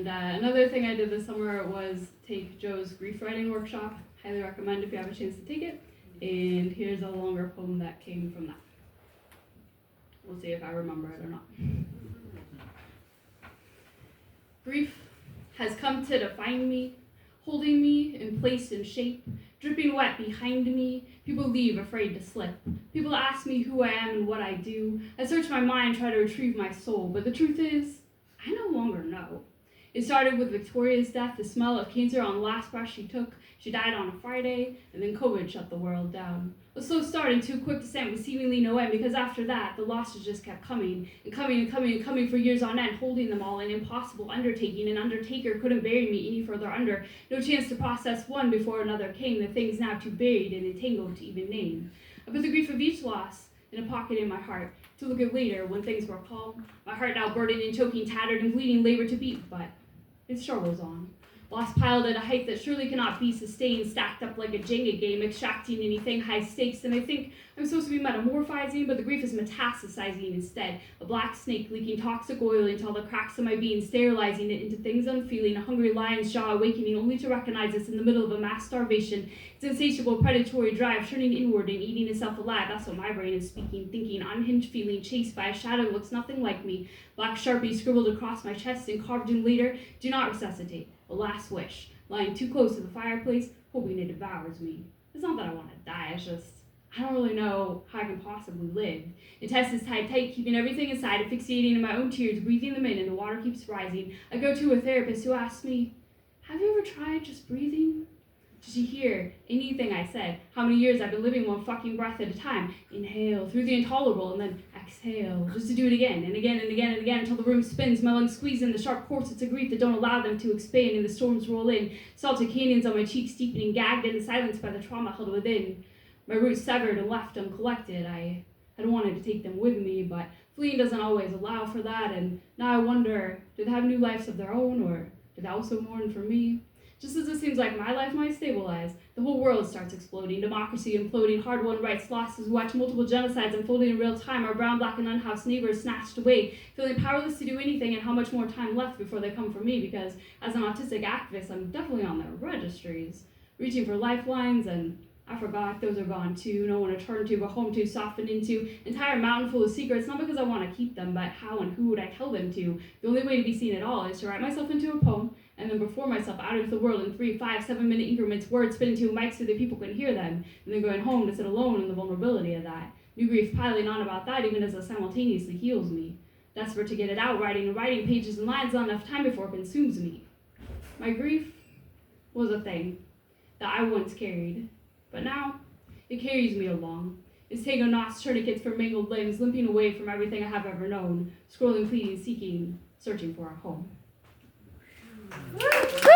And another thing I did this summer was take Joe's grief writing workshop. Highly recommend if you have a chance to take it. And here's a longer poem that came from that. We'll see if I remember it or not. Grief has come to define me, holding me in place and shape, dripping wet behind me. People leave afraid to slip. People ask me who I am and what I do. I search my mind, try to retrieve my soul, but the truth is, I no longer know. It started with Victoria's death, the smell of cancer on the last breath she took. She died on a Friday, and then COVID shut the world down. A slow start and too quick descent with seemingly no end, because after that, the losses just kept coming, and coming and coming and coming for years on end, holding them all, an impossible undertaking. An undertaker couldn't bury me any further under. No chance to process one before another came, the things now too buried and entangled to even name. I put the grief of each loss in a pocket in my heart, to look at later when things were calm. My heart now burdened and choking, tattered and bleeding, labor to beat, but it struggles on. Lost piled at a height that surely cannot be sustained, stacked up like a Jenga game, extracting anything high stakes. And I think I'm supposed to be metamorphizing, but the grief is metastasizing instead. A black snake leaking toxic oil into all the cracks of my being, sterilizing it into things unfeeling, a hungry lion's jaw awakening only to recognize it's in the middle of a mass starvation. Its insatiable predatory drive turning inward and eating itself alive. That's what my brain is speaking, thinking, unhinged feeling, chased by a shadow that looks nothing like me. Black Sharpie scribbled across my chest and carved in later, do not resuscitate. A last wish, lying too close to the fireplace, hoping it devours me. It's not that I want to die, it's just, I don't really know how I can possibly live. Intestines is tied tight, keeping everything inside, asphyxiating in my own tears, breathing them in, and the water keeps rising. I go to a therapist who asks me, have you ever tried just breathing? Did she hear anything I said? How many years I've been living one fucking breath at a time? Inhale through the intolerable and then exhale, just to do it again and again and again and again until the room spins, melon squeezing the sharp corsets of grief that don't allow them to expand and the storms roll in. Salted canyons on my cheeks deepening, gagged into silence by the trauma held within. My roots severed and left uncollected. I had wanted to take them with me, but fleeing doesn't always allow for that, and now I wonder, do they have new lives of their own, or do they also mourn for me? Just as it seems like my life might stabilize, the whole world starts exploding, democracy imploding, hard-won rights lost as we watch multiple genocides unfolding in real time, our brown, black, and unhoused neighbors snatched away, feeling powerless to do anything, and how much more time left before they come for me, because as an autistic activist, I'm definitely on their registries, reaching for lifelines, and I forgot those are gone too, no one to turn to, but home to, soften into, entire mountain full of secrets, not because I want to keep them, but how and who would I tell them to? The only way to be seen at all is to write myself into a poem, and then perform myself out into the world in 3, 5, 7 minute increments, words spit into a mic so that people can hear them, and then going home to sit alone in the vulnerability of that. New grief piling on about that even as it simultaneously heals me. Desperate to get it out, writing and writing pages and lines, not enough time before it consumes me. My grief was a thing that I once carried, but now it carries me along. It's tango knots, tourniquets for mangled limbs, limping away from everything I have ever known, scrolling, pleading, seeking, searching for a home. Woo!